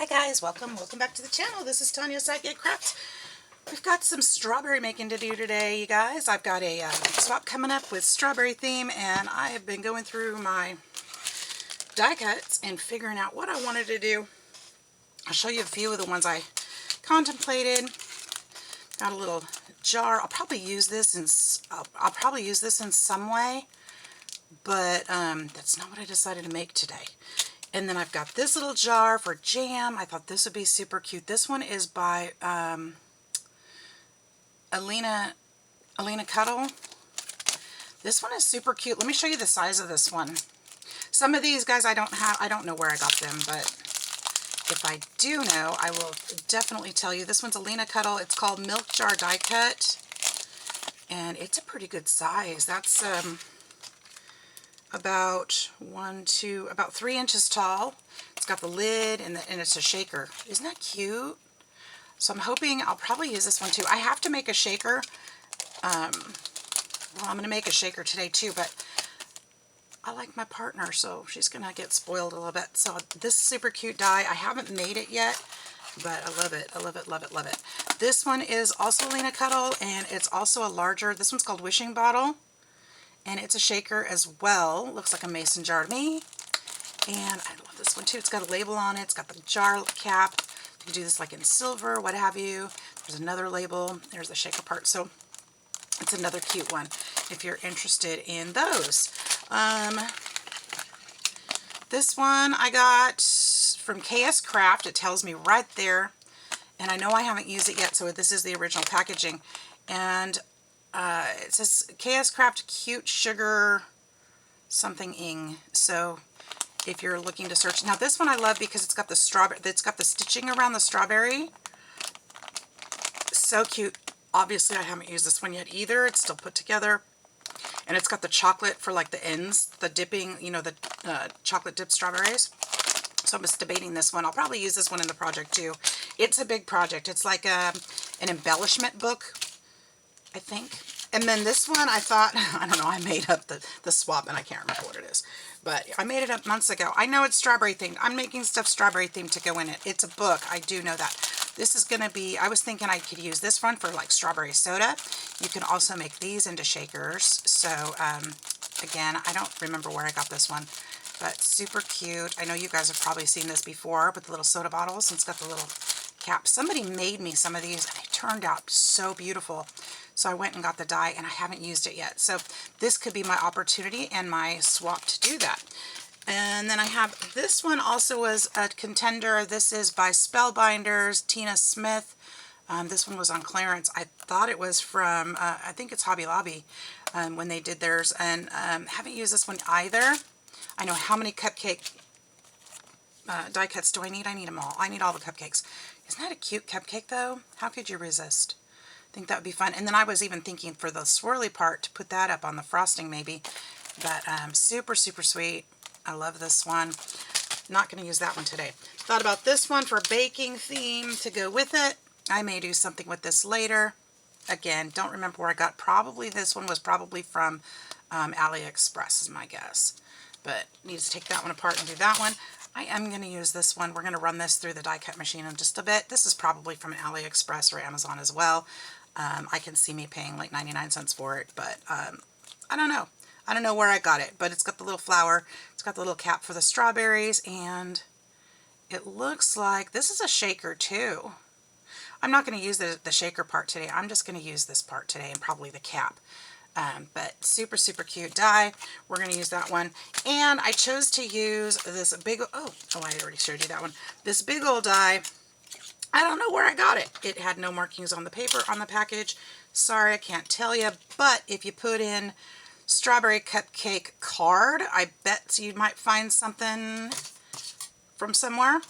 Hi guys, welcome back to the channel. This is Tanya SideGigCrafts. We've got some strawberry making to do today, you guys. I've got a swap coming up with strawberry theme, and I have been going through my die cuts and figuring out what I wanted to do. I'll show you a few of the ones I contemplated. Got a little jar. I'll probably use this in some way, but that's not what I decided to make today. And then I've got this little jar for jam. I thought this would be super cute. This one is by Alina Cuddle. This one is super cute. Let me show you the size of this one. Some of these guys I don't know where I got them, but if I do know, I will definitely tell you. This one's Alina Cuddle. It's called Milk Jar Die Cut, and it's a pretty good size. That's about 3 inches tall. It's got the lid and it's a shaker. Isn't that cute? So I'm hoping I'll probably use this one too. I have to make a shaker. Well, I'm going to make a shaker today too, but I like my partner, so she's going to get spoiled a little bit. So this super cute die. I haven't made it yet, but I love it. I love it, love it, love it. This one is also Alina Cuddle, and it's also a larger. This one's called Wishing Bottle. And it's a shaker as well. Looks like a mason jar to me. And I love this one too. It's got a label on it. It's got the jar cap. You can do this like in silver, what have you. There's another label. There's the shaker part. So it's another cute one if you're interested in those. This one I got from SideGigCrafts. It tells me right there. And I know I haven't used it yet, so this is the original packaging. And it says SideGigCrafts Cute Sugar something-ing. So if you're looking to search, now this one I love because it's got the strawberry. It's got the stitching around the strawberry. So cute. Obviously, I haven't used this one yet either. It's still put together, and it's got the chocolate for like the ends, the dipping. You know, the chocolate dipped strawberries. So I'm just debating this one. I'll probably use this one in the project too. It's a big project. It's like an embellishment book, I think. And then this one, I thought, I don't know, I made up the swap, and I can't remember what it is. But I made it up months ago. I know it's strawberry themed. I'm making stuff strawberry themed to go in it. It's a book. I do know that. This is going to be, I was thinking I could use this one for like strawberry soda. You can also make these into shakers. So, again, I don't remember where I got this one, but super cute. I know you guys have probably seen this before, but the little soda bottles, and it's got the little cap. Somebody made me some of these, and they turned out so beautiful. So I went and got the die, and I haven't used it yet. So this could be my opportunity and my swap to do that. And then I have this one also was a contender. This is by Spellbinders, Tina Smith. This one was on clearance. I thought it was from, I think it's Hobby Lobby when they did theirs. And haven't used this one either. I know how many cupcake die cuts do I need? I need them all. I need all the cupcakes. Isn't that a cute cupcake though? How could you resist? I think that would be fun. And then I was even thinking for the swirly part to put that up on the frosting maybe. But super, super sweet. I love this one. Not going to use that one today. Thought about this one for baking theme to go with it. I may do something with this later. Again, don't remember where I got. Probably this one was probably from AliExpress is my guess. But need to take that one apart and do that one. I am going to use this one. We're going to run this through the die cut machine in just a bit. This is probably from AliExpress or Amazon as well. I can see me paying like 99 cents for it, but I don't know. I don't know where I got it, but it's got the little flower. It's got the little cap for the strawberries, and it looks like this is a shaker too. I'm not going to use the shaker part today. I'm just going to use this part today and probably the cap. But super, super cute die. We're going to use that one. And I chose to use this big, oh, I already showed you that one. This big old die. I don't know where I got it. It had no markings on the paper, on the package. Sorry, I can't tell you. But if you put in strawberry cupcake card, I bet you might find something from somewhere.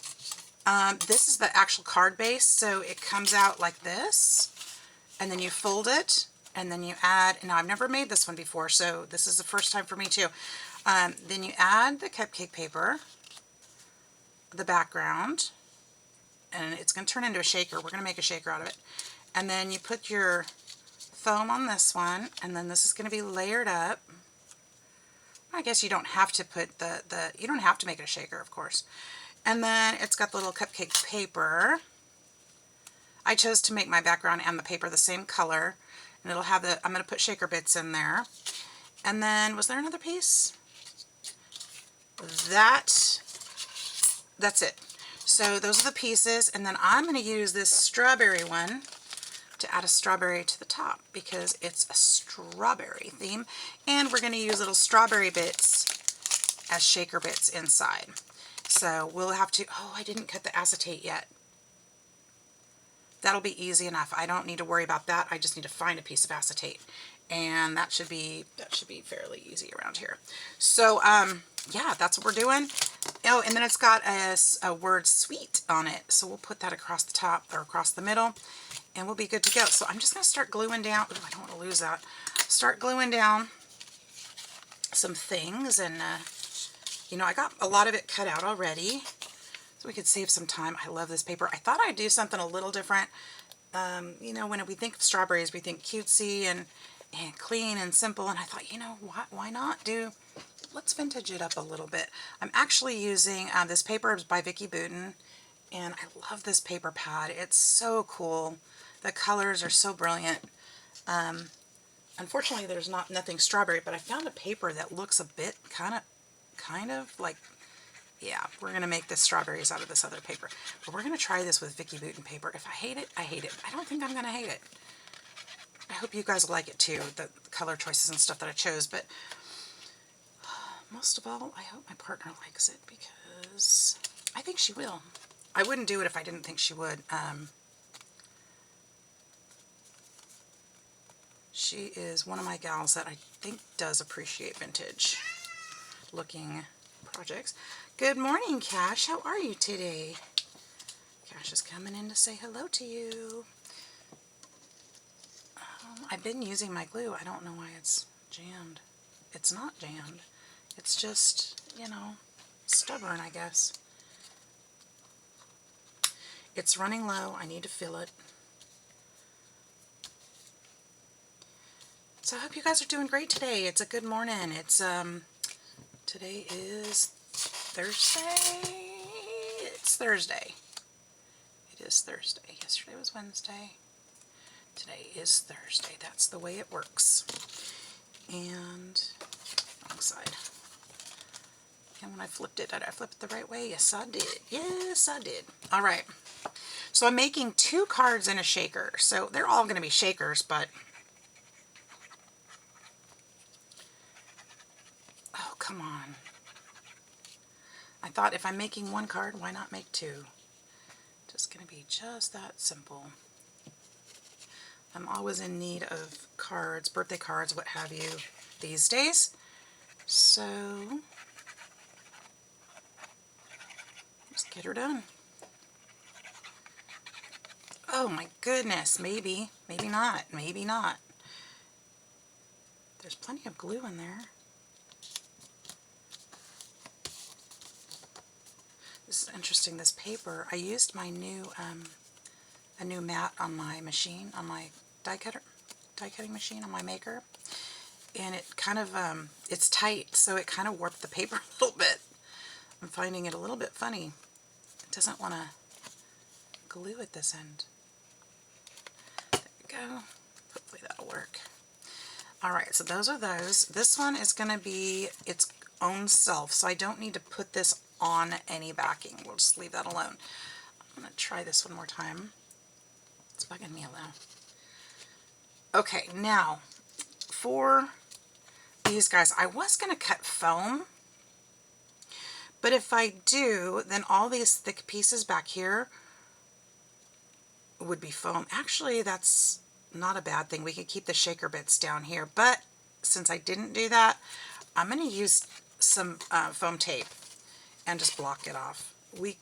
This is the actual card base. So it comes out like this. And then you fold it. And then you add, now I've never made this one before, so this is the first time for me too. Then you add the cupcake paper, the background, and it's going to turn into a shaker. We're going to make a shaker out of it. And then you put your foam on this one, and then this is going to be layered up. I guess you don't have to put you don't have to make it a shaker, of course. And then it's got the little cupcake paper. I chose to make my background and the paper the same color. And it'll have the, I'm going to put shaker bits in there. And then, was there another piece? That's it. So those are the pieces. And then I'm going to use this strawberry one to add a strawberry to the top because it's a strawberry theme. And we're going to use little strawberry bits as shaker bits inside. So we'll have to, oh, I didn't cut the acetate yet. That'll be easy enough. I don't need to worry about that. I just need to find a piece of acetate. And that should be fairly easy around here. So, yeah, that's what we're doing. Oh, and then it's got a word sweet on it. So we'll put that across the top or across the middle and we'll be good to go. So I'm just going to start gluing down. Ooh, I don't want to lose that. Start gluing down some things. And, you know, I got a lot of it cut out already. So we could save some time. I love this paper. I thought I'd do something a little different. You know, when we think of strawberries, we think cutesy and clean and simple. And I thought, you know, why not do, let's vintage it up a little bit. I'm actually using, this paper is by Vicki Boutin. And I love this paper pad. It's so cool. The colors are so brilliant. Unfortunately, there's nothing strawberry, but I found a paper that looks a bit kind of like, yeah, we're going to make the strawberries out of this other paper. But we're going to try this with Vicki Boutin paper. If I hate it, I hate it. I don't think I'm going to hate it. I hope you guys like it too, the color choices and stuff that I chose. But most of all, I hope my partner likes it because I think she will. I wouldn't do it if I didn't think she would. She is one of my gals that I think does appreciate vintage looking projects. Good morning, Cash. How are you today? Cash is coming in to say hello to you. I've been using my glue. I don't know why it's jammed. It's not jammed. It's just, you know, stubborn, I guess. It's running low. I need to fill it. So I hope you guys are doing great today. It's a good morning. It's, today is Thursday. It's Thursday. It is Thursday. Yesterday was Wednesday. Today is Thursday. That's the way it works. And wrong side. And when I flipped it, did I flip it the right way? Yes, I did. Yes, I did. All right. So I'm making 2 cards in a shaker. So they're all going to be shakers, but oh, come on. I thought if I'm making 1 card, why not make 2? Just going to be just that simple. I'm always in need of cards, birthday cards, what have you, these days. So, let's get her done. Oh my goodness, maybe, maybe not, maybe not. There's plenty of glue in there. This is interesting, this paper, I used my new, a new mat on my machine, on my die cutting machine, on my maker. And it kind of, it's tight, so it kind of warped the paper a little bit. I'm finding it a little bit funny. It doesn't want to glue at this end. There we go. Hopefully that'll work. Alright, so those are those. This one is going to be its own self, so I don't need to put this on any backing. We'll just leave that alone. I'm going to try this one more time. It's bugging me a little. Okay, now, for these guys, I was going to cut foam, but if I do, then all these thick pieces back here would be foam. Actually, that's not a bad thing. We could keep the shaker bits down here, but since I didn't do that, I'm going to use some foam tape and just block it off. We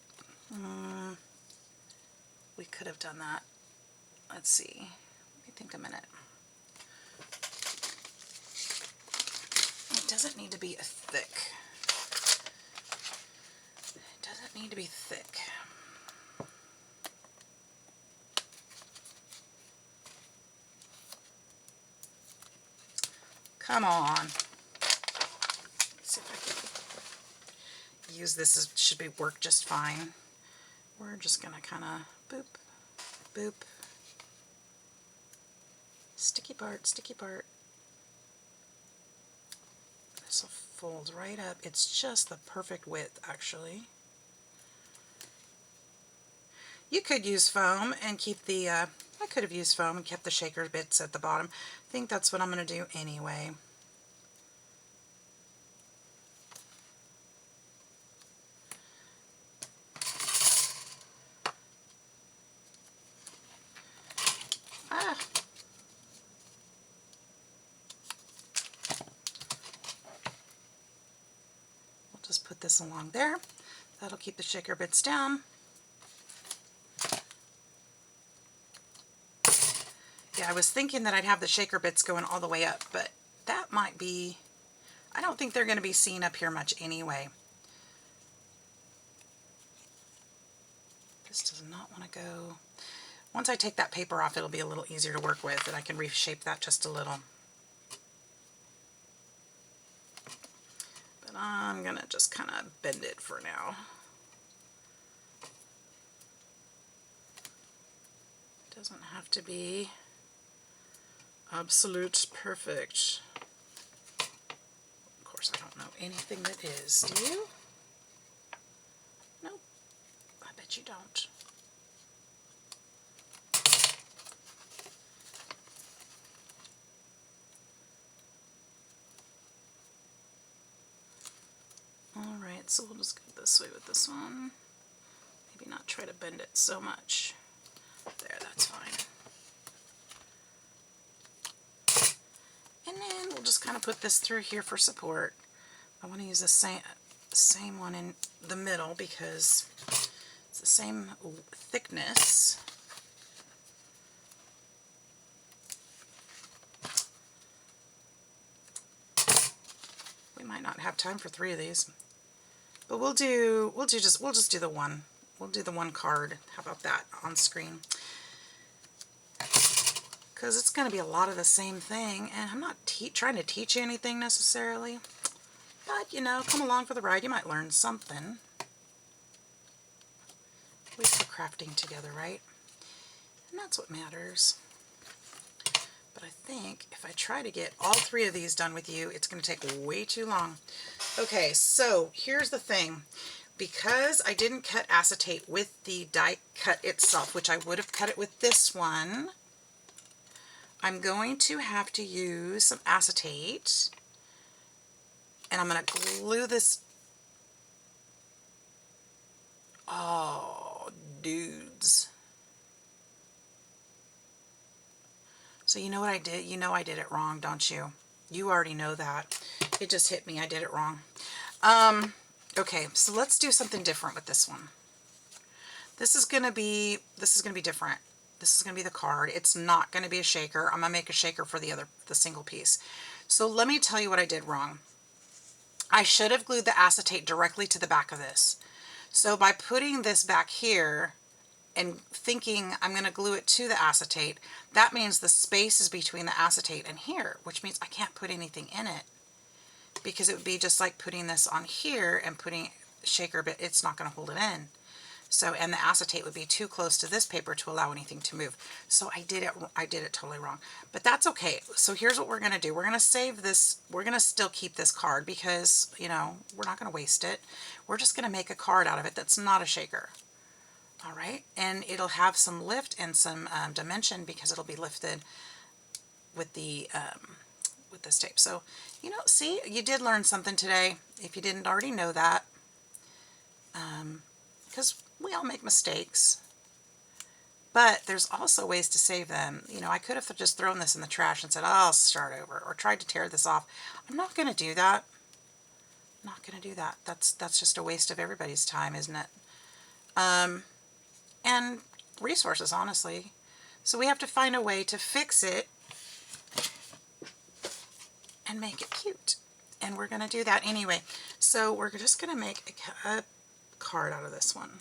could have done that. Let's see. Let me think a minute. It doesn't need to be a thick. It doesn't need to be thick. Come on. Let's see if I can. use this as should be work just fine. We're just gonna kind of boop, boop. Sticky part, sticky part. This will fold right up. It's just the perfect width, actually. You could use foam and keep the, I could have used foam and kept the shaker bits at the bottom. I think that's what I'm going to do anyway. Ah. We'll just put this along there. That'll keep the shaker bits down. Yeah, I was thinking that I'd have the shaker bits going all the way up, but that might be, I don't think they're going to be seen up here much anyway. This does not want to go. Once I take that paper off, it'll be a little easier to work with, and I can reshape that just a little. But I'm going to just kind of bend it for now. Doesn't have to be absolute perfect. Of course, I don't know anything that is. Do you? Nope. I bet you don't. Alright, so we'll just go this way with this one. Maybe not try to bend it so much. There, that's fine. And then we'll just kind of put this through here for support. I want to use the same one in the middle because it's the same thickness. We might not have time for 3 of these, but we'll just do the one. We'll do the one card. How about that on screen? Because it's going to be a lot of the same thing, and I'm not trying to teach you anything necessarily, but you know, come along for the ride. You might learn something. At least we're crafting together, right? And that's what matters. But I think if I try to get all 3 of these done with you, it's going to take way too long. Okay, so here's the thing. Because I didn't cut acetate with the die cut itself, which I would have cut it with this one, I'm going to have to use some acetate, and I'm going to glue this. Oh, dudes. So you know what I did? You know I did it wrong, don't you? You already know that. It just hit me. I did it wrong. Okay, so let's do something different with this one. This is going to be different. This is going to be the card. It's not going to be a shaker. I'm going to make a shaker for the single piece. So let me tell you what I did wrong. I should have glued the acetate directly to the back of this. So by putting this back here and thinking I'm going to glue it to the acetate, that means the space is between the acetate and here, which means I can't put anything in it, because it would be just like putting this on here and putting shaker, but it's not going to hold it in. So, and the acetate would be too close to this paper to allow anything to move. So I did it totally wrong, but that's okay. So here's what we're going to do. We're going to save this. We're going to still keep this card because, you know, we're not going to waste it. We're just going to make a card out of it that's not a shaker. All right. And it'll have some lift and some dimension because it'll be lifted with the, with this tape. So, you know, see, you did learn something today if you didn't already know that. Because we all make mistakes, but there's also ways to save them. You know, I could have just thrown this in the trash and said, oh, I'll start over, or tried to tear this off. I'm not going to do that. I'm not going to do that. That's just a waste of everybody's time, isn't it? And resources, honestly. So we have to find a way to fix it and make it cute. And we're going to do that anyway. So we're just going to make a card out of this one.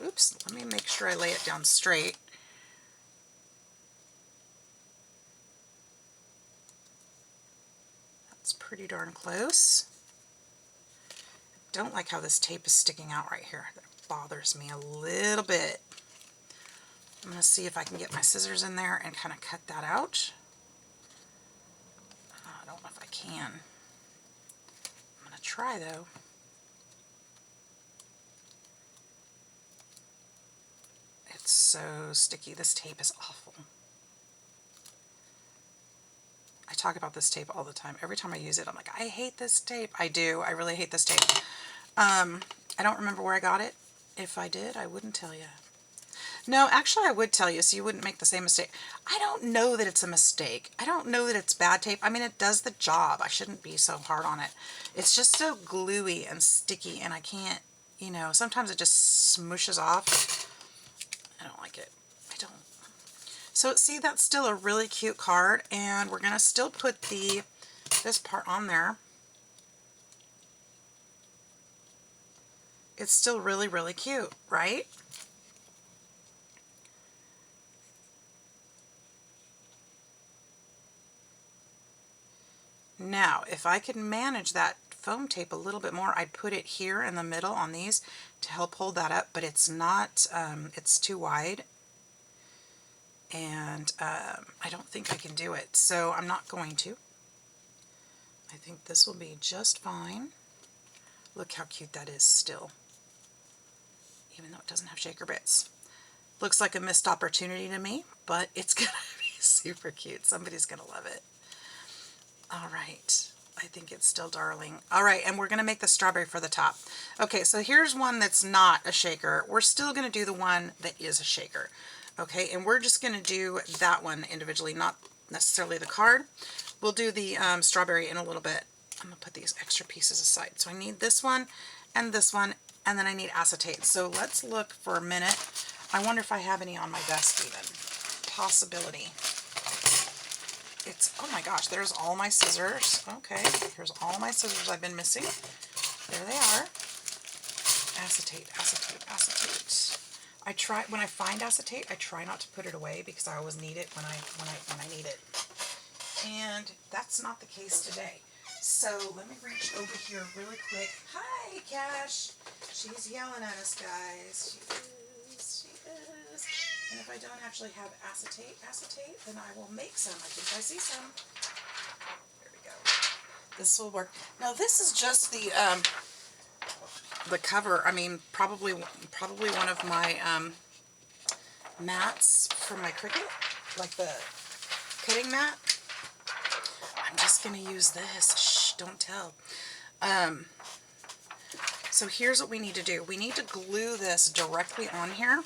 Oops, let me make sure I lay it down straight. That's pretty darn close. don't like how this tape is sticking out right here. That bothers me a little bit. I'm going to see if I can get my scissors in there and kind of cut that out. I don't know if I can. I'm going to try though. It's so sticky. This tape is awful. I talk about this tape all the time. Every time I use it, I'm like, I hate this tape. I do. I really hate this tape. I don't remember where I got it. If I did, I wouldn't tell you. No, actually I would tell you so you wouldn't make the same mistake. I don't know that it's a mistake. I don't know that it's bad tape. I mean, it does the job. I shouldn't be so hard on it. It's just so gluey and sticky, and I can't, you know, sometimes it just smooshes off. I don't like it. I don't. So see, that's still a really cute card, and we're going to still put this part on there. It's still really, really cute, right? Now, if I could manage that foam tape a little bit more, I'd put it here in the middle on these to help hold that up, but it's not, it's too wide, and I don't think I can do it, so I'm not going to. I think this will be just fine. Look how cute that is still, even though it doesn't have shaker bits. Looks like a missed opportunity to me, but it's going to be super cute. Somebody's going to love it. All right, I think it's still darling. All right, and we're going to make the strawberry for the top. Okay, so here's one that's not a shaker. We're still going to do the one that is a shaker. Okay, and we're just going to do that one individually, not necessarily the card. We'll do the strawberry in a little bit. I'm going to put these extra pieces aside. So I need this one, and then I need acetate. So let's look for a minute. I wonder if I have any on my desk even. Possibility. It's, oh my gosh, there's all my scissors. Okay, here's all my scissors I've been missing. There they are. Acetate, acetate, acetate. I try, when I find acetate, I try not to put it away because I always need it when I need it. And that's not the case today. So let me reach over here really quick. Hi, Cash. She's yelling at us, guys. She is. And if I don't actually have acetate, then I will make some. I think I see some. There we go. This will work. Now this is just the cover. I mean, probably one of my mats from my Cricut, like the cutting mat. I'm just gonna use this. Shh, don't tell. So here's what we need to do. We need to glue this directly on here.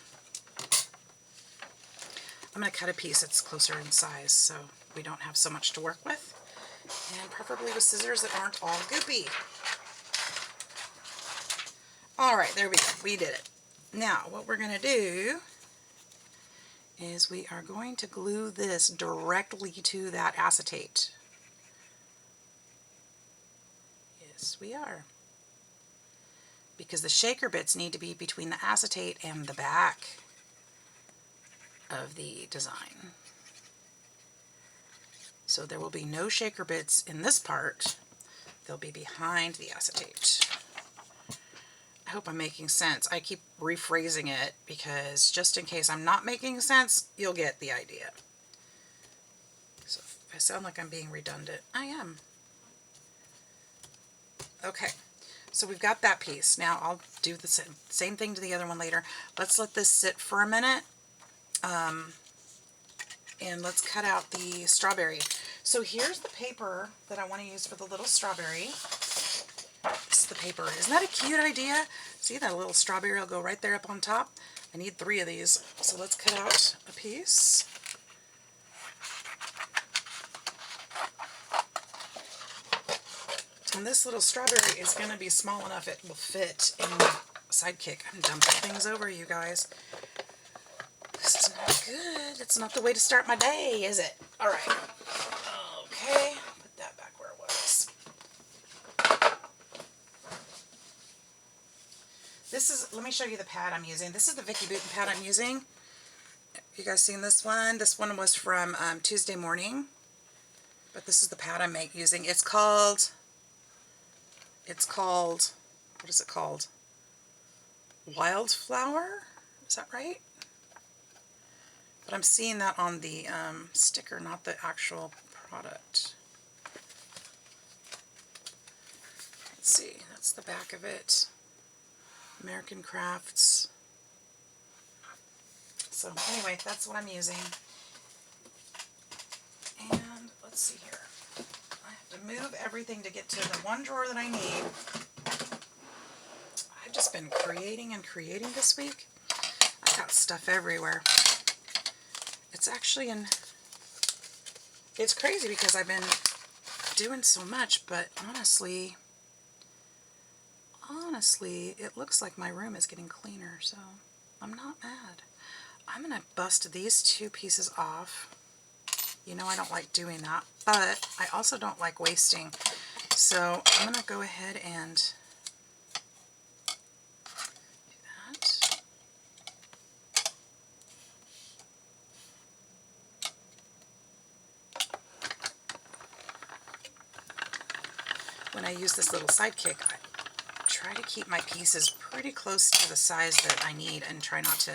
I'm going to cut a piece that's closer in size so we don't have so much to work with. And preferably with scissors that aren't all goopy. Alright, there we go. We did it. Now, what we're going to do is we are going to glue this directly to that acetate. Yes, we are. Because the shaker bits need to be between the acetate and the back of the design. So there will be no shaker bits in this part. They'll be behind the acetate. I hope I'm making sense. I keep rephrasing it because just in case I'm not making sense, you'll get the idea. So if I sound like I'm being redundant, I am. Okay, so we've got that piece. Now I'll do the same thing to the other one later. Let's let this sit for a minute. And let's cut out the strawberry. So here's the paper that I want to use for the little strawberry. This is the paper. Isn't that a cute idea? See, that little strawberry will go right there up on top. I need 3 of these. So let's cut out a piece. And this little strawberry is going to be small enough it will fit in the Sidekick. I'm dumping things over, you guys. This is not good. It's not the way to start my day, is it? All right. Okay. Put that back where it was. This is, let me show you the pad I'm using. This is the Vicky Booten pad I'm using. You guys seen this one? This one was from Tuesday Morning. But this is the pad I'm using. It's called what is it called? Wildflower? Is that right? But I'm seeing that on the sticker, not the actual product. Let's see, that's the back of it. American Crafts. So anyway, that's what I'm using. And let's see here. I have to move everything to get to the one drawer that I need. I've just been creating and creating this week. I've got stuff everywhere. It's actually it's crazy because I've been doing so much, but honestly, it looks like my room is getting cleaner, so I'm not mad. I'm going to bust these two pieces off. You know I don't like doing that, but I also don't like wasting. So I'm going to go ahead and do that. When I use this little sidekick, I try to keep my pieces pretty close to the size that I need and try not to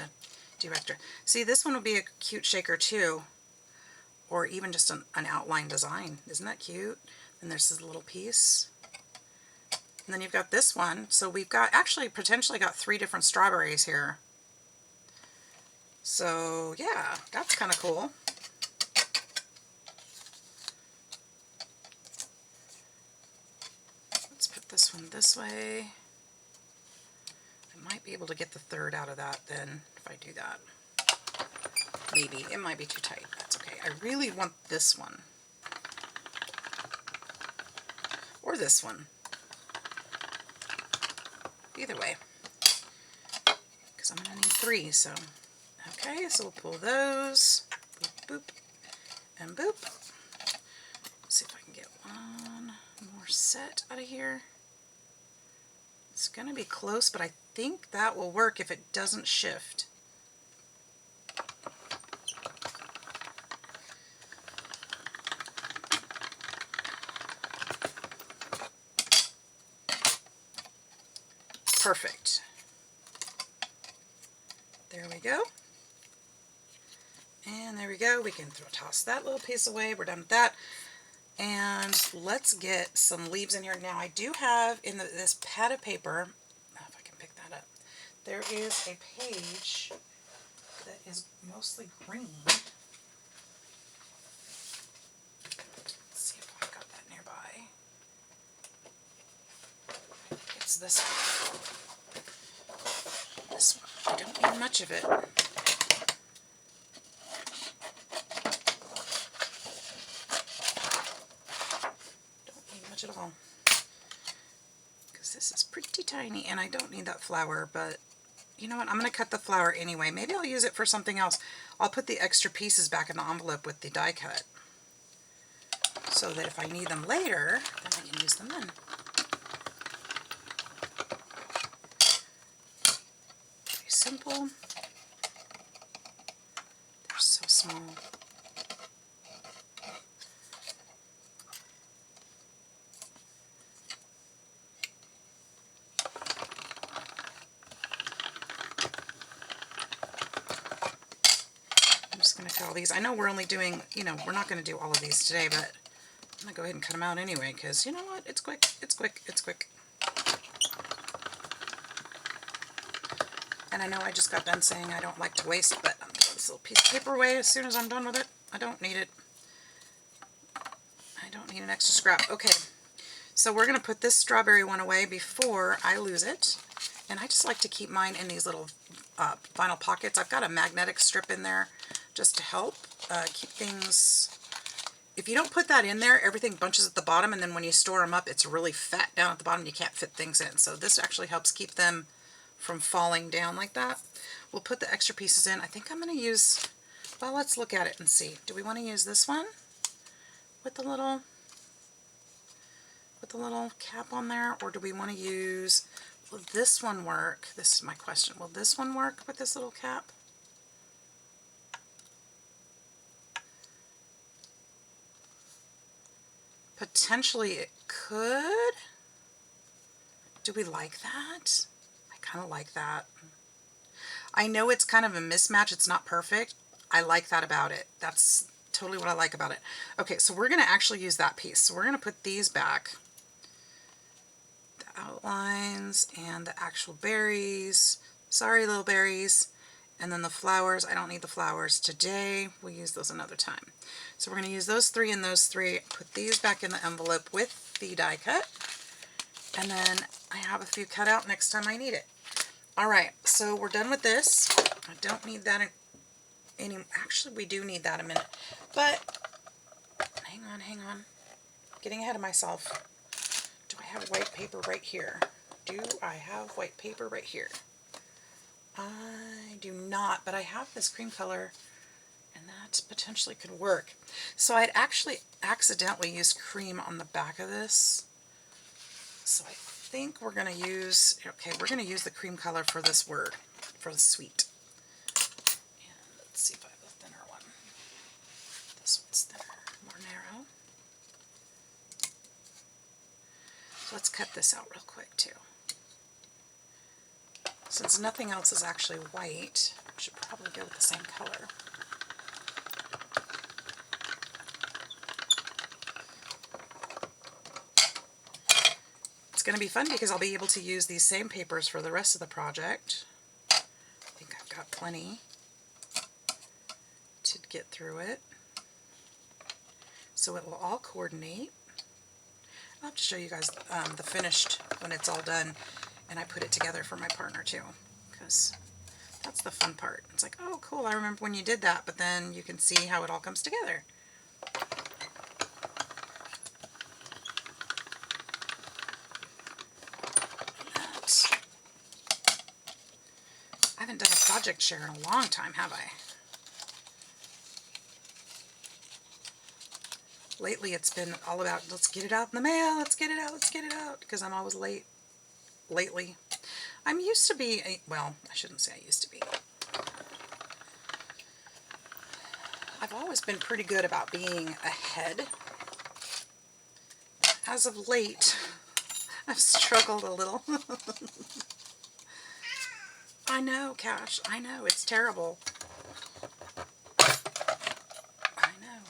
do extra. See, this one would be a cute shaker too, or even just an outline design. Isn't that cute? And there's this little piece. And then you've got this one. So we've got, actually potentially got 3 different strawberries here. So yeah, that's kind of cool. Let's put this one this way. I might be able to get the third out of that then, if I do that. Maybe. It might be too tight. That's okay. I really want this one. Or this one. Either way. Because I'm going to need 3, so. Okay, so we'll pull those. Boop, boop, and boop. Let's see if I can get one more set out of here. It's going to be close, but I think that will work if it doesn't shift. Perfect. There we go. And there we go. We can toss that little piece away. We're done with that. And let's get some leaves in here. Now I do have in this pad of paper, if I can pick that up, there is a page that is mostly green. Let's see if I've got that nearby. It's this one. This one. I don't need much of it. At all, because this is pretty tiny and I don't need that flower, but you know what, I'm going to cut the flower anyway. Maybe I'll use it for something else. I'll put the extra pieces back in the envelope with the die cut so that if I need them later, then I can use them then. Very simple. They're so small. All these. I know we're only doing, you know, we're not going to do all of these today, but I'm going to go ahead and cut them out anyway, because you know what? It's quick. It's quick. It's quick. And I know I just got done saying I don't like to waste, but I'm going to throw this little piece of paper away as soon as I'm done with it. I don't need it. I don't need an extra scrap. Okay. So we're going to put this strawberry one away before I lose it. And I just like to keep mine in these little vinyl pockets. I've got a magnetic strip in there just to help keep things. If you don't put that in there, everything bunches at the bottom, and then when you store them up, it's really fat down at the bottom. You can't fit things in. So this actually helps keep them from falling down like that. We'll put the extra pieces in. I think I'm going to use, well, let's look at it and see. Do we want to use this one with the little cap on there, or do we want to use, will this one work? This is my question. Will this one work with this little cap? Potentially it could. Do we like that? I kind of like that. I know it's kind of a mismatch. It's not perfect. I like that about it. That's totally what I like about it. Okay, so we're going to actually use that piece. So we're going to put these back. The outlines and the actual berries. Sorry, little berries. And then the flowers. I don't need the flowers today. We'll use those another time. So we're going to use those three and those three. Put these back in the envelope with the die cut. And then I have a few cut out next time I need it. Alright, so we're done with this. I don't need that any. Actually, we do need that a minute. But, hang on. Getting ahead of myself. Do I have white paper right here? Do I have white paper right here? I do not, but I have this cream color, and that potentially could work. So I'd actually accidentally used cream on the back of this. So I think we're going to use, okay, we're going to use the cream color for this word, for the sweet. And let's see if I have a thinner one. This one's thinner, more narrow. So let's cut this out real quick too. Since nothing else is actually white, I should probably go with the same color. It's going to be fun because I'll be able to use these same papers for the rest of the project. I think I've got plenty to get through it. So it will all coordinate. I'll have to show you guys the finished when it's all done and I put it together for my partner too, because that's the fun part. It's like, oh cool, I remember when you did that, but then you can see how it all comes together. I haven't done a project share in a long time, have I? Lately it's been all about, let's get it out in the mail, let's get it out, because I'm always late. Lately. I'm used to be, well, I shouldn't say I used to be. I've always been pretty good about being ahead. As of late, I've struggled a little. I know, Cash, I know, it's terrible. I know.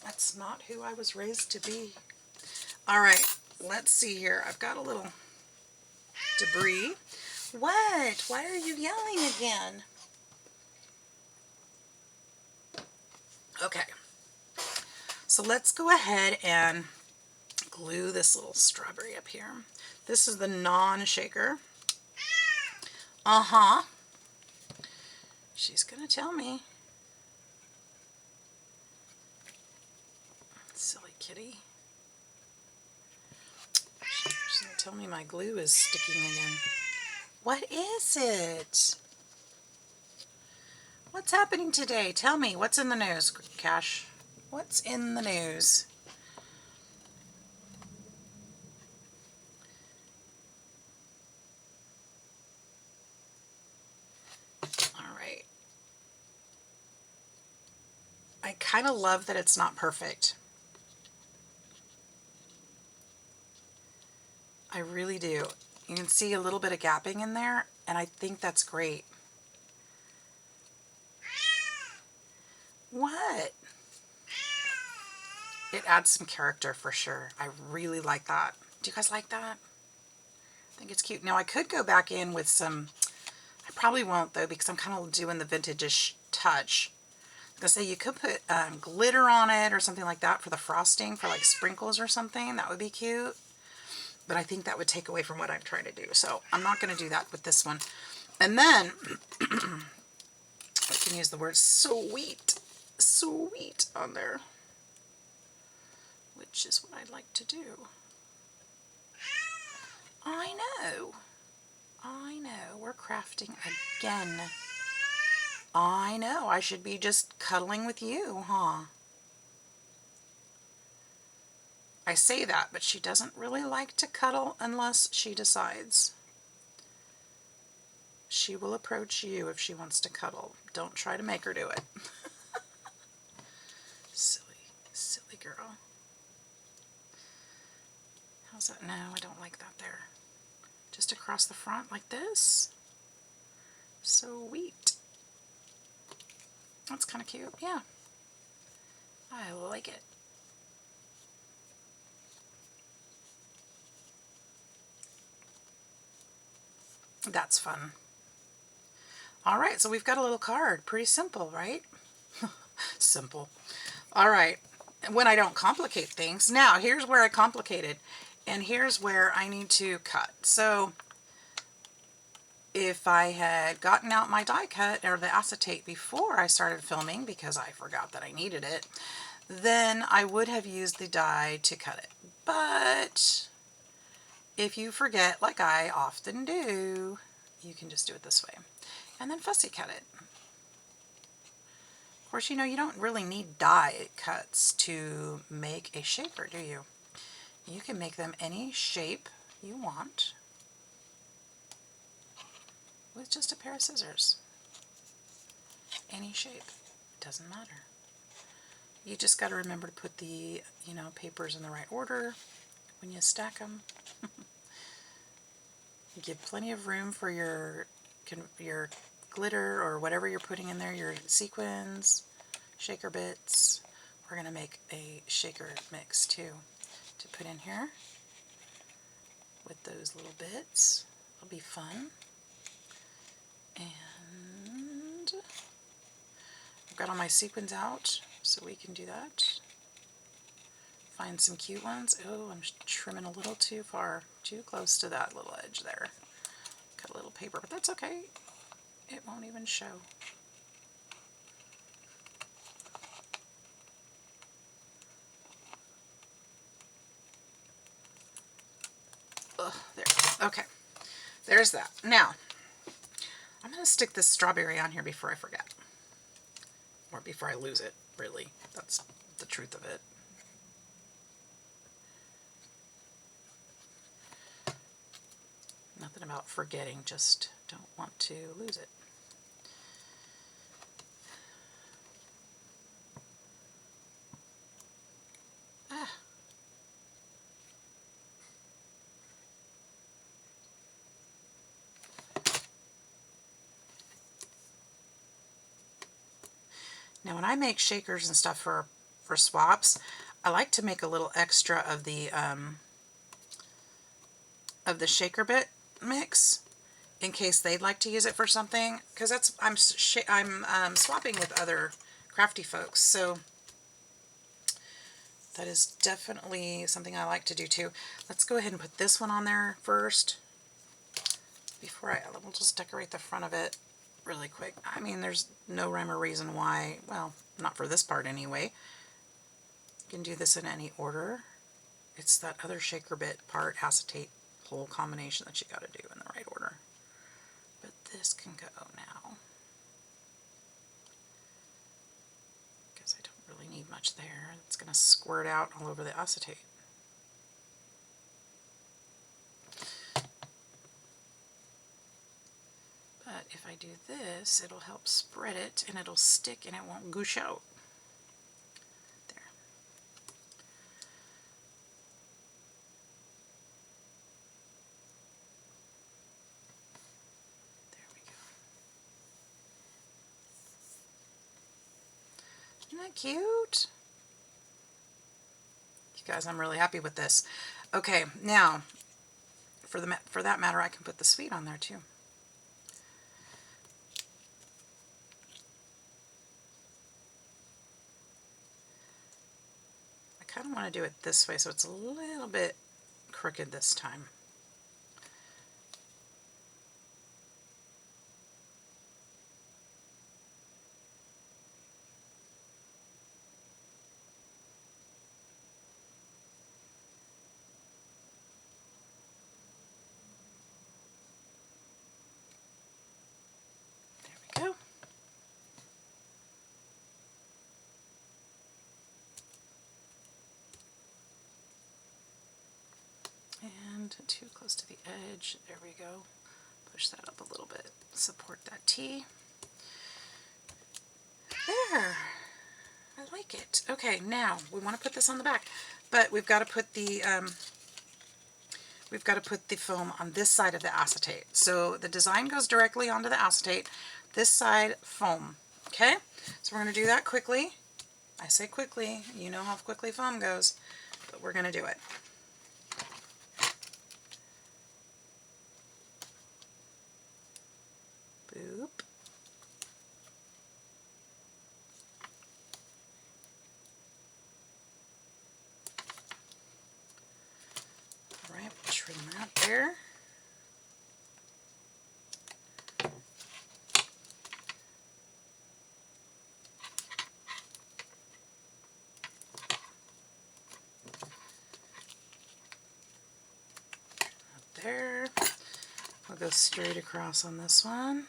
That's not who I was raised to be. Alright, let's see here. I've got a little debris. What? Why are you yelling again? Okay. So let's go ahead and glue this little strawberry up here. This is the non-shaker. Uh-huh. She's gonna tell me. Silly kitty. She's gonna tell me my glue is sticking again. What is it? What's happening today? Tell me, what's in the news, Cash? What's in the news? Alright. I kind of love that it's not perfect. I really do. You can see a little bit of gapping in there, and I think that's great. What? It adds some character for sure. I really like that. Do you guys like that? I think it's cute. Now I could go back in with some, I probably won't though because I'm kind of doing the vintage-ish touch. I was gonna say you could put glitter on it or something like that for the frosting, for like sprinkles or something. That would be cute. But I think that would take away from what I'm trying to do. So I'm not going to do that with this one. And then I can use the word sweet on there, which is what I'd like to do. I know, we're crafting again. I know, I should be just cuddling with you, huh? I say that, but she doesn't really like to cuddle unless she decides. She will approach you if she wants to cuddle. Don't try to make her do it. Silly girl. How's How's that? No, I don't like that there. Just across the front like this. Sweet. That's kind of cute. Yeah. I like it. That's fun. All right, so we've got a little card. Pretty simple, right? Simple. All right. When I don't complicate things. Now, here's where I complicated. And here's where I need to cut. So, if I had gotten out my die cut or the acetate before I started filming, because I forgot that I needed it, then I would have used the die to cut it. But if you forget, like I often do, you can just do it this way. And then fussy cut it. Of course, you know, you don't really need die cuts to make a shaker, do you? You can make them any shape you want with just a pair of scissors. Any shape. It doesn't matter. You just got to remember to put the, you know, papers in the right order when you stack them. Give plenty of room for your glitter or whatever you're putting in there, your sequins, shaker bits. We're going to make a shaker mix too to put in here with those little bits. It'll be fun. And I've got all my sequins out so we can do that. Find some cute ones. Oh, I'm trimming a little too far, too close to that little edge there. Cut a little paper, but that's okay. It won't even show. Ugh, there. Okay. There's that. Now, I'm going to stick this strawberry on here before I forget. Or before I lose it, really. That's the truth of it. Nothing about forgetting, just don't want to lose it. Ah. Now when I make shakers and stuff for swaps, I like to make a little extra of the shaker bit mix in case they'd like to use it for something, because that's I'm swapping with other crafty folks, so that is definitely something I like to do too. Let's go ahead and put this one on there first before we'll just decorate the front of it really quick. I mean, there's no rhyme or reason why, well, not for this part anyway. You can do this in any order. It's that other shaker bit part, acetate, whole combination that you got to do in the right order. But this can go now, because I don't really need much there. It's going to squirt out all over the acetate. But if I do this, it'll help spread it and it'll stick and it won't goosh out. There. There we go. Isn't that cute? You guys, I'm really happy with this. Okay, now, for that matter, I can put the sweet on there too. I kind of want to do it this way so it's a little bit crooked this time. There we go. And too close to the edge. There we go. Push that up a little bit. Support that T. There. I like it. Okay, now we want to put this on the back, but we've got to put the we've got to put the foam on this side of the acetate. So the design goes directly onto the acetate, this side foam. Okay, so we're going to do that quickly. I say quickly, you know how quickly foam goes, but we're going to do it. Boop. All right, trim that there. There. I'll go straight across on this one.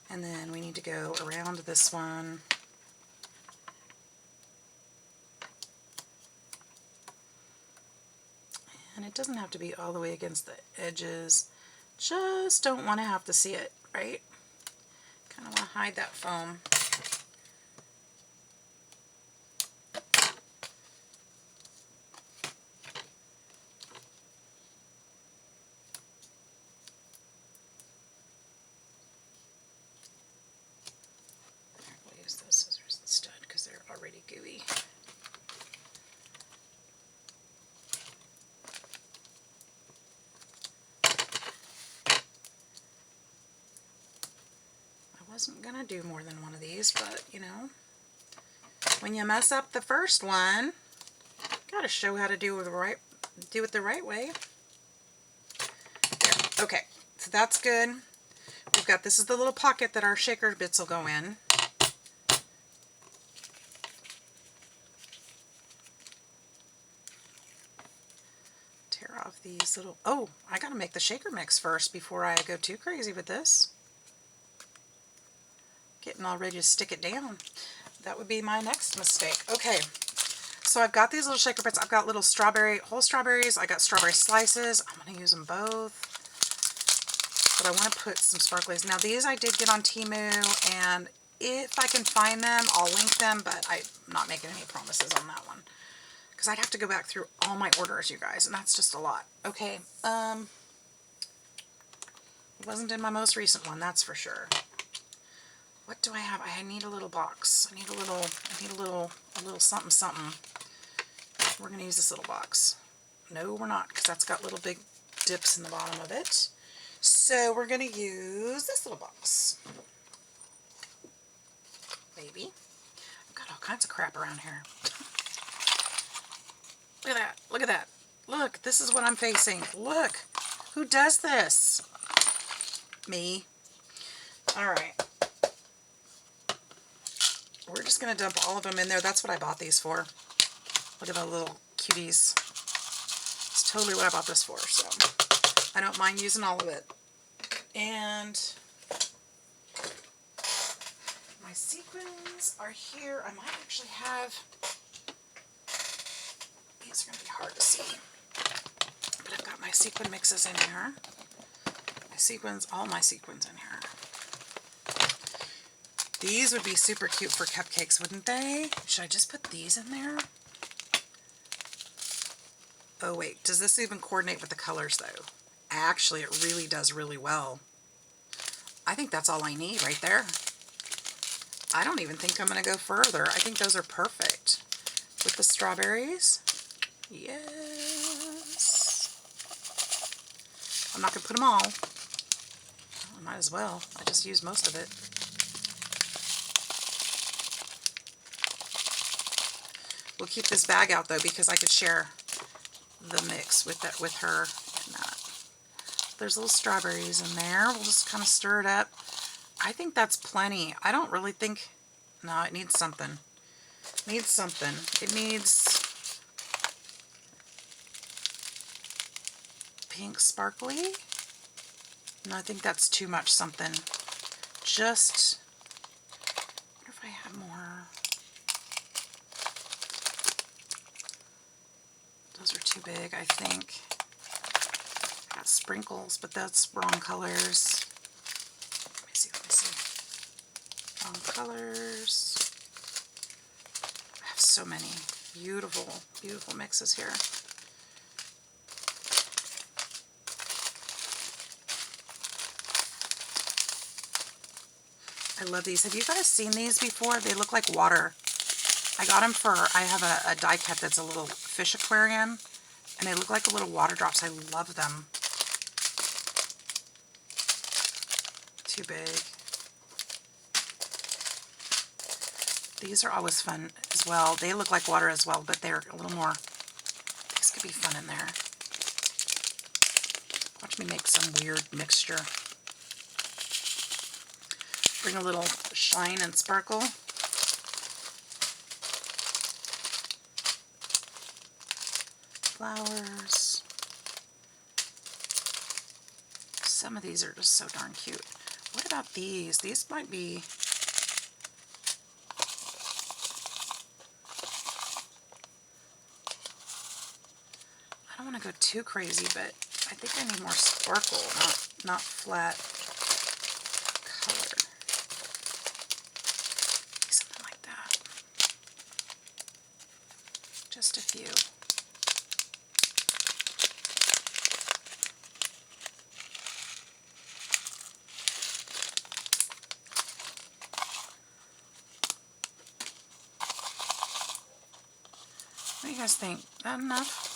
And then we need to go around this one. And it doesn't have to be all the way against the edges. Just don't want to have to see it, right? Kind of want to hide that foam. We'll use those scissors instead because they're already gooey. Wasn't gonna do more than one of these, but you know, when you mess up the first one, gotta show how to do it the right way. There. Okay, so that's good. We've got, this is the little pocket that our shaker bits will go in. Tear off these little, oh, I gotta make the shaker mix first before I go too crazy with this. Getting all ready to stick it down. That would be my next mistake. Okay, so I've got these little shaker bits. I've got little whole strawberries. I got strawberry slices. I'm going to use them both. But I want to put some sparklies. Now these I did get on Temu, and if I can find them, I'll link them, but I'm not making any promises on that one. Because I'd have to go back through all my orders, you guys, and that's just a lot. Okay, it wasn't in my most recent one, that's for sure. What do I have? I need a little box. I need a little something something. We're going to use this little box. No, we're not, because that's got little big dips in the bottom of it. So we're going to use this little box. Maybe. I've got all kinds of crap around here. Look at that. Look at that. Look, this is what I'm facing. Look. Who does this? Me. All right. We're just going to dump all of them in there. That's what I bought these for. Look at the little cuties. It's totally what I bought this for, so I don't mind using all of it. And my sequins are here. I might actually have, these are going to be hard to see, but I've got my sequin mixes in here. My sequins, all my sequins in here. These would be super cute for cupcakes, wouldn't they? Should I just put these in there? Oh wait, does this even coordinate with the colors though? Actually, it really does really well. I think that's all I need right there. I don't even think I'm going to go further. I think those are perfect. With the strawberries. Yes. I'm not going to put them all. Well, I might as well. I just used most of it. We'll keep this bag out though because I could share the mix with that with her and that. There's little strawberries in there. We'll just kind of stir it up. I think that's plenty. I don't really think, no, it needs something. It needs something. It needs pink sparkly. No, I think that's too much something. Just, what if I have more? Those are too big, I think. Got sprinkles, but that's wrong colors. Let me see. Wrong colors. I have so many beautiful, beautiful mixes here. I love these. Have you guys seen these before? They look like water. I got them for, I have a die cut that's a little fish aquarium, and they look like little water drops. I love them. Too big. These are always fun as well. They look like water as well, but they're a little more, these could be fun in there. Watch me make some weird mixture. Bring a little shine and sparkle. Flowers. Some of these are just so darn cute. What about these? These might be... I don't want to go too crazy, but I think I need more sparkle, not flat color. Something like that. Just a few. What do you guys think? Is that enough?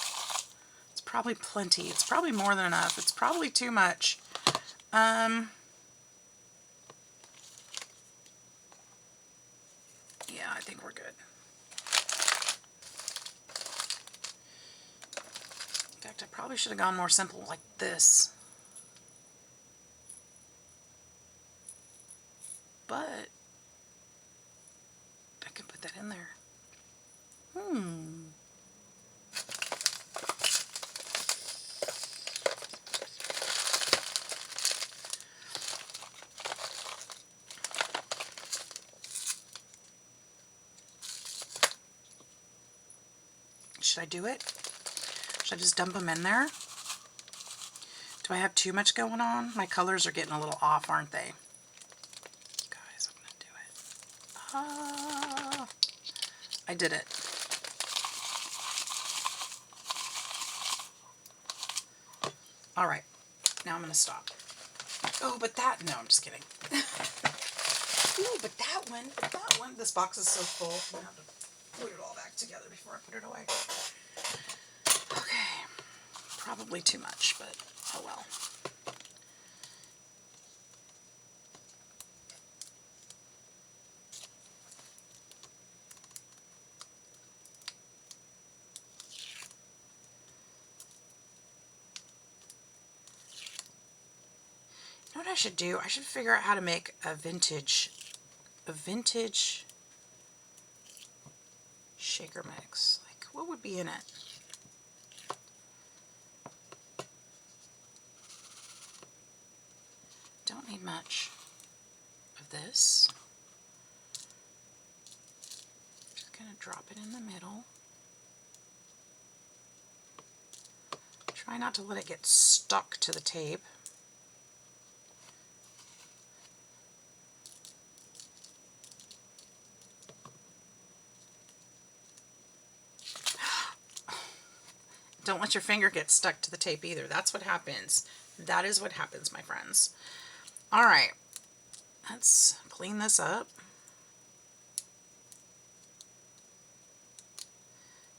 It's probably plenty. It's probably more than enough. It's probably too much. Yeah, I think we're good. In fact, I probably should have gone more simple like this. But I can put that in there. Should I do it? Should I just dump them in there? Do I have too much going on? My colors are getting a little off, aren't they? Guys, I'm going to do it. Ah, I did it. All right, now I'm going to stop. Oh, but that, no, I'm just kidding. Ooh, but that one, this box is so full. I'm going to have to put it all back together before I put it away. Okay, probably too much, but oh well. You know what I should do? I should figure out how to make a vintage shaker mix. Like, what would be in it? Don't need much of this. Just gonna drop it in the middle. Try not to let it get stuck to the tape. Don't let your finger get stuck to the tape either. That's what happens. That is what happens, my friends. All right, let's clean this up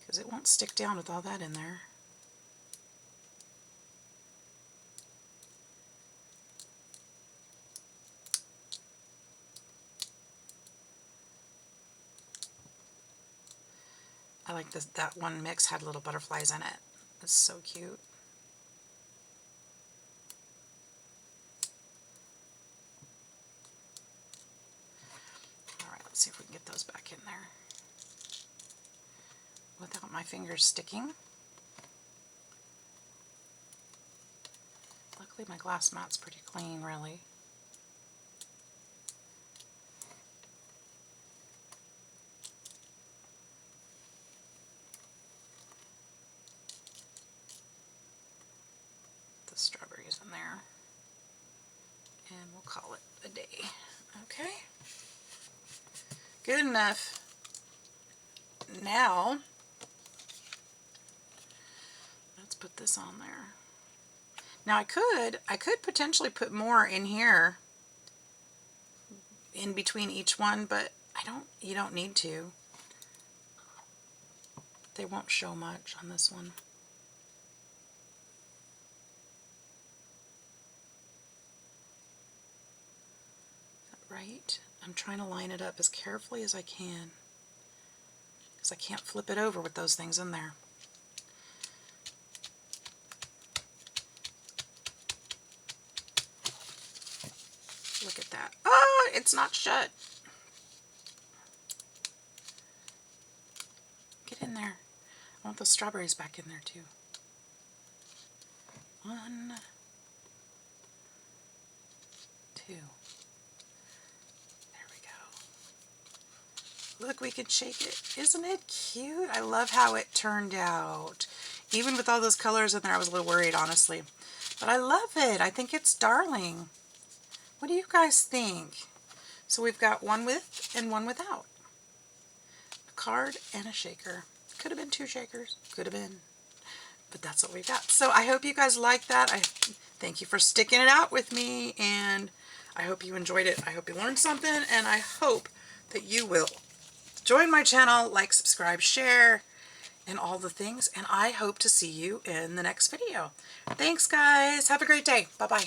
because it won't stick down with all that in there. I like this. That one mix had little butterflies in it. It's so cute. All right, let's see if we can get those back in there without my fingers sticking. Luckily, my glass mat's pretty clean, really. Strawberries in there, and we'll call it a day. Okay, Good enough. Now, let's put this on there. Now I could potentially put more in here in between each one, but you don't need to. They won't show much on this one. Right? I'm trying to line it up as carefully as I can, because I can't flip it over with those things in there. Look at that. Oh, it's not shut. Get in there. I want those strawberries back in there too. 1, 2. There we go. Look, we can shake it. Isn't it cute? I love how it turned out. Even with all those colors in there, I was a little worried, honestly. But I love it. I think it's darling. What do you guys think? So we've got one with and one without. A card and a shaker. Could have been 2 shakers. Could have been. But that's what we've got. So I hope you guys like that. I thank you for sticking it out with me, and I hope you enjoyed it. I hope you learned something, and I hope that you will join my channel, like, subscribe, share, and all the things. And I hope to see you in the next video. Thanks, guys. Have a great day. Bye-bye.